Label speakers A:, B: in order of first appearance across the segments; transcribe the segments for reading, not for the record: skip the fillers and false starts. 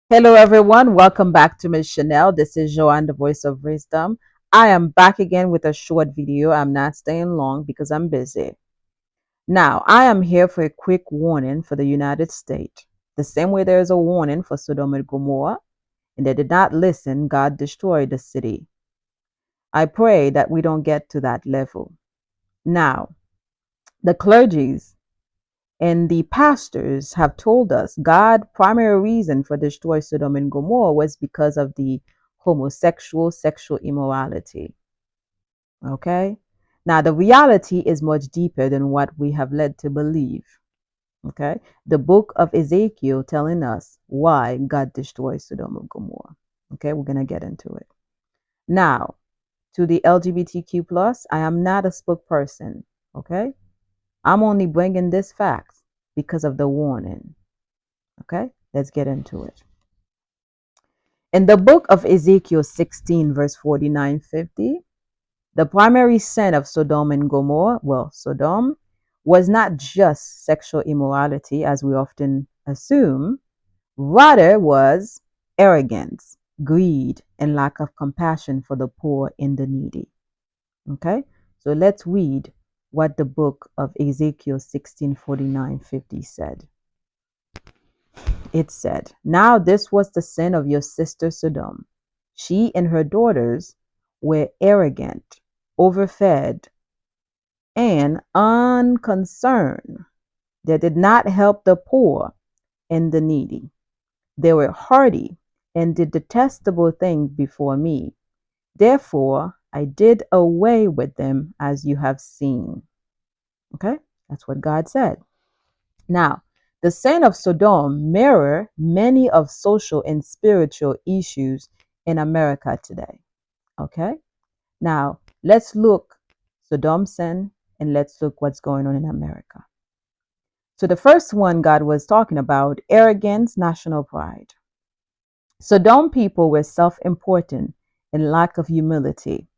A: Hello, everyone. Welcome back to Miss Chanel. This is Joanne, the voice of wisdom. I am back again with a short video. I'm not staying long because I'm busy. Now, I am here for a quick warning for the United States. The same way there is a warning for Sodom and Gomorrah, and they did not listen, God destroyed the city. I pray that we don't get to that level. Now, the clergies and the pastors have told us God's primary reason for destroying Sodom and Gomorrah was because of the homosexual sexual immorality. Okay? Now, the reality is much deeper than what we have led to believe. Okay? The book of Ezekiel telling us why God destroyed Sodom and Gomorrah. Okay? We're going to get into it. Now, to the LGBTQ plus, I am not a spokesperson. Okay? I'm only bringing this facts because of the warning. Okay, let's get into it. In the book of Ezekiel 16, verse 49-50, the primary sin of Sodom and Gomorrah, Sodom, was not just sexual immorality, as we often assume, rather was arrogance, greed, and lack of compassion for the poor and the needy. Okay, so let's read what the book of Ezekiel 16:49-50 said. It said, "Now this was the sin of your sister Sodom. She and her daughters were arrogant, overfed, and unconcerned. They did not help the poor and the needy. They were haughty and did detestable things before me. Therefore, I did away with them as you have seen." Okay, that's what God said. Now, the sin of Sodom mirror many of social and spiritual issues in America today. Okay? Now, let's look Sodom's sin and let's look what's going on in America. So the first one God was talking about, arrogance, national pride. Sodom people were self-important and lack of humility.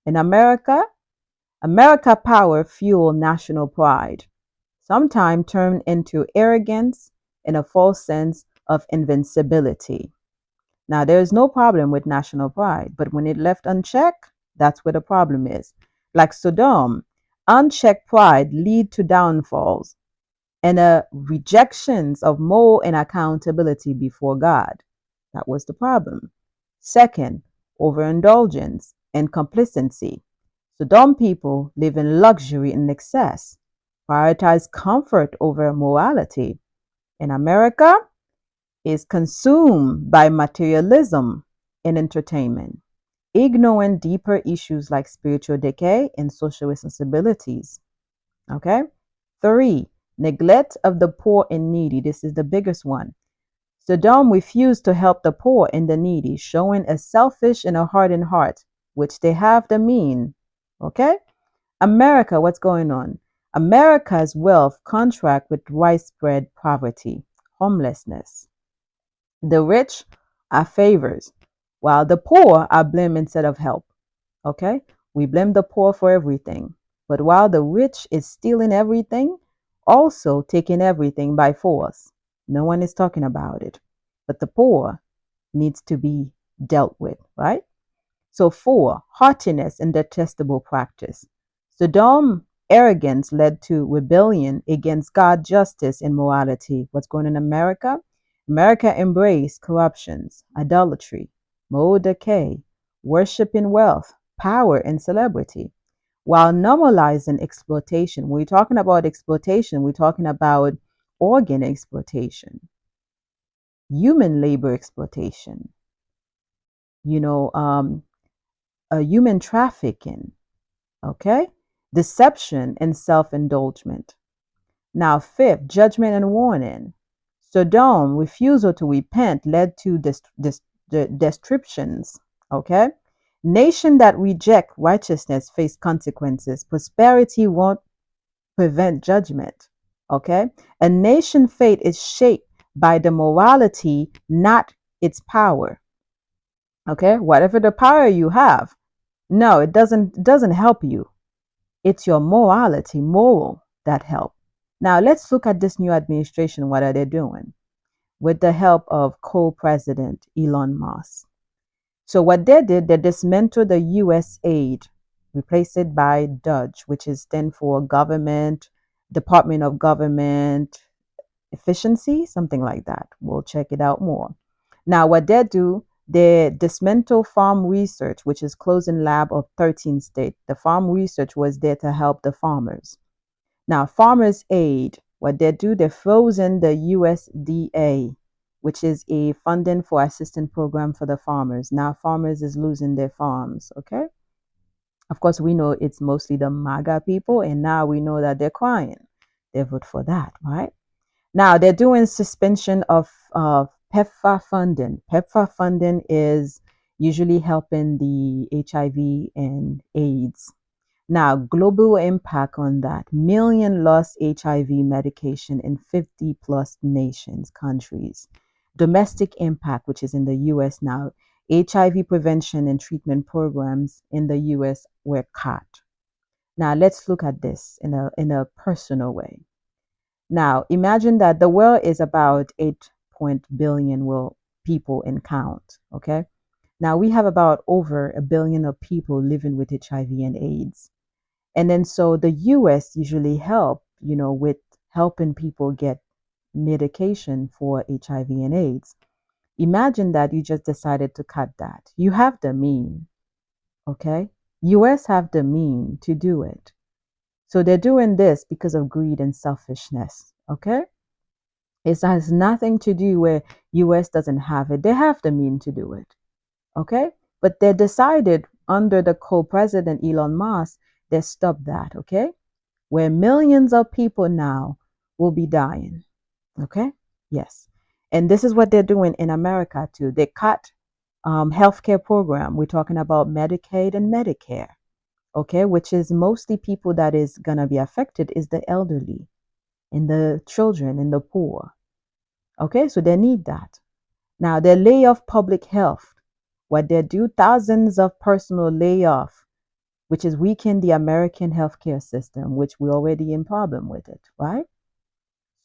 A: In America power fueled national pride, sometimes turned into arrogance and a false sense of invincibility. Now, there is no problem with national pride, but when it left unchecked, that's where the problem is. Like Sodom, unchecked pride lead to downfalls and rejections of moral and accountability before God. That was the problem. Second, overindulgence and complacency. Sodom people live in luxury and excess, prioritize comfort over morality. In America, is consumed by materialism and entertainment, ignoring deeper issues like spiritual decay and social responsibilities. Okay? Three, neglect of the poor and needy. This is the biggest one. Sodom refused to help the poor and the needy, showing a selfish and a hardened heart, which they have the mean. Okay? America, what's going on? America's wealth contract with widespread poverty, homelessness. The rich are favors, while the poor are blamed instead of help. Okay? We blame the poor for everything. But while the rich is stealing everything, also taking everything by force. No one is talking about it. But the poor needs to be dealt with, right? So, four, haughtiness and detestable practice. Sodom arrogance led to rebellion against God's justice and morality. What's going on in America? America embraced corruptions, idolatry, moral decay, worshiping wealth, power, and celebrity, while normalizing exploitation. When we're talking about exploitation, we're talking about organ exploitation, human labor exploitation, you know, human trafficking, okay? Deception and self indulgence. Now, fifth, judgment and warning. Sodom, refusal to repent led to descriptions, okay? Nation that reject righteousness face consequences. Prosperity won't prevent judgment, okay? A nation fate is shaped by the morality, not its power, okay? Whatever the power you have, no, it doesn't help you. It's your morality, moral that help. Now let's look at this new administration. What are they doing? with the help of co-president Elon Musk. So what they did, they dismantled the US aid, replaced it by DOGE, which is stand for Government, Department of Government Efficiency, something like that. We'll check it out more. Now, what they do, they dismantle farm research, which is closing lab of 13 states. The farm research was there to help the farmers. Now, farmers aid, what they do, they frozen the USDA, which is a funding for assistance program for the farmers. Now, farmers is losing their farms. Okay. Of course, we know it's mostly the MAGA people, and now we know that they're crying. They vote for that, right? Now they're doing suspension of PEPFAR funding. PEPFAR funding is usually helping the HIV and AIDS. Now, global impact on that. Million lost HIV medication in 50 plus nations, countries. Domestic impact, which is in the US now. HIV prevention and treatment programs in the US were cut. Now, let's look at this in a personal way. Now, imagine that the world is about 8 billion people in count, okay? Now, we have about over a billion of people living with HIV and AIDS. And then so the US usually help, with helping people get medication for HIV and AIDS. Imagine that you just decided to cut that. You have the mean, okay? US have the mean to do it. So they're doing this because of greed and selfishness, okay? It has nothing to do where US doesn't have it. They have the mean to do it, okay? But they decided under the co-president Elon Musk, they stopped that, okay? Where millions of people now will be dying, okay? Yes. And this is what they're doing in America too. They cut healthcare program. We're talking about Medicaid and Medicare, okay? Which is mostly people that is going to be affected is the elderly and the children and the poor. Okay, so they need that. Now they lay off public health. What they do, thousands of personal layoff, which is weaken the American healthcare system, which we're already in problem with it, right?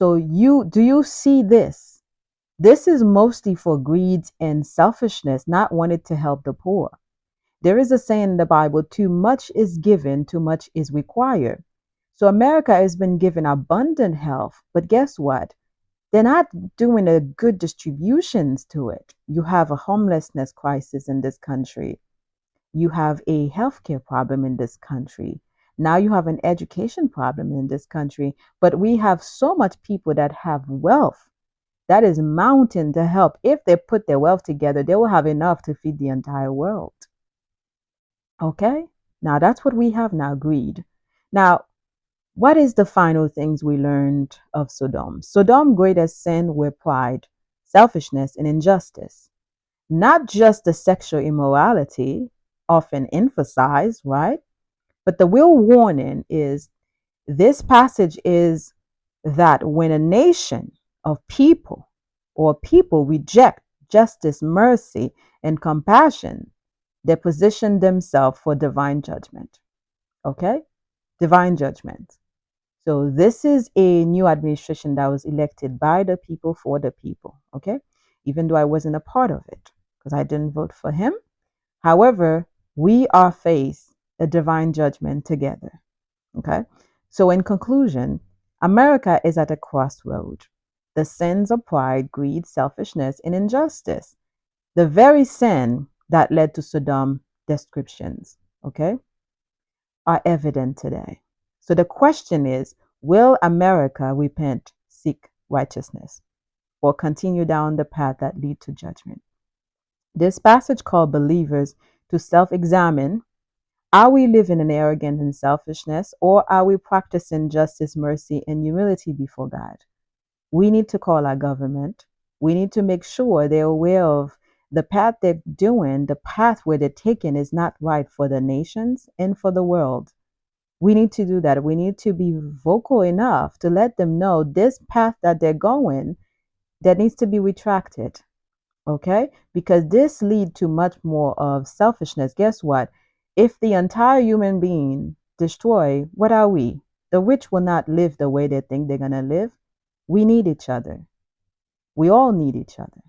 A: So do you see this? This is mostly for greed and selfishness, not wanting to help the poor. There is a saying in the Bible, too much is given, too much is required. So America has been given abundant health, but guess what? They're not doing a good distributions to it. You have a homelessness crisis in this country. You have a healthcare problem in this country. Now you have an education problem in this country. But we have so much people that have wealth that is mounting to help. If they put their wealth together, they will have enough to feed the entire world. Okay? Now that's what we have now, greed. Now, what is the final things we learned of Sodom? Sodom's greatest sin were pride, selfishness, and injustice. Not just the sexual immorality, often emphasized, right? But the real warning is this passage is that when a nation of people or people reject justice, mercy, and compassion, they position themselves for divine judgment. Okay? Divine judgment. So this is a new administration that was elected by the people for the people, okay? Even though I wasn't a part of it because I didn't vote for him. However, we are faced a divine judgment together, okay? So in conclusion, America is at a crossroad. The sins of pride, greed, selfishness, and injustice. The very sin that led to Sodom descriptions, okay, are evident today. So the question is, will America repent, seek righteousness, or continue down the path that lead to judgment? This passage called believers to self-examine. Are we living in arrogance and selfishness, or are we practicing justice, mercy, and humility before God? We need to call our government. We need to make sure they're aware of the path they're doing, the path where they're taking is not right for the nations and for the world. We need to do that. We need to be vocal enough to let them know this path that they're going that needs to be retracted. Okay? Because this lead to much more of selfishness. Guess what? If the entire human being destroy, what are we? The rich will not live the way they think they're going to live. We need each other. We all need each other.